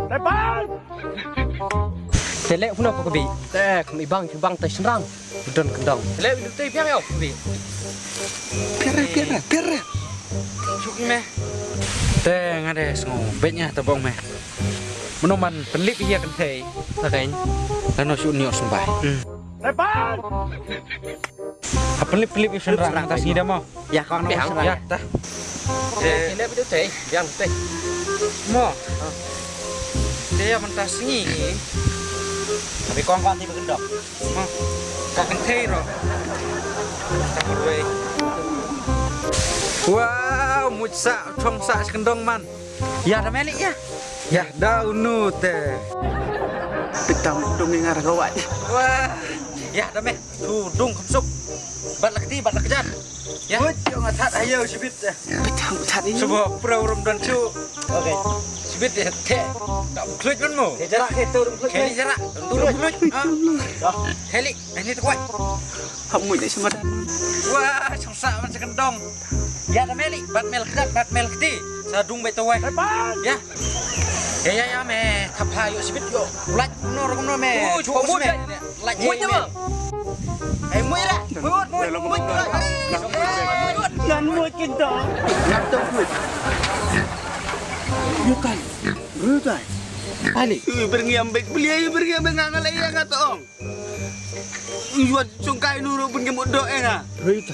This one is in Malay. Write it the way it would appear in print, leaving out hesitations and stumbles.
Depan. Telek pun apa kebi? Kami bang tes serang. Udon kendang. Telek hidup teh piang ya kebi. Kere. Chúc mẹ. Tê ngã đây ngủ bên nhà tao bông mẹ. Mình ông mình phân lip hier kan thầy. Là cái Là nó chịu nhiều sùng bài. Depan. Phân lip isan rang tas ni dah mau. Ya kawan piang Ya dah. Telek hidup teh piang teh. Mau. Dia mentas ni. Tapi kawan tiba gendok. Mau. Kau kan thầy rồi. Tak boleh. Wow, musa trong sa kendong man. Ya dah melik ya. Ya dah unu teh. Petang dong dengar kawat. Wah, ya dah meh. Tudung kemsuk. Bat lak kejan. Ya. Jangan ngat ayo sibit. Petang tat ini. Sebuah program dan cu. Oke. Sibit ya teh. Tak klik kan mu. Jarak kita urung klik. Heli jarak. Turun klik. Heli, ini tu kuat. Kamu ini semadan. Wah, trong sa man kendong. Ya dah melik. Bat mel kedi. Sadung bai tawai. Depan. Ya. Ya me. Thap yuk sibit yuk. Laj kuno me. Cuma muat je. Laj Muat je bang. Muat dah. Muat. Nan muat kita. Nak tahu muat. Bukan. Bukan. Balik. Pergi ambek beli pergi ambek ngalai yang kata ong. Iwat sungkai nuru pun gemuk doa na. Berita.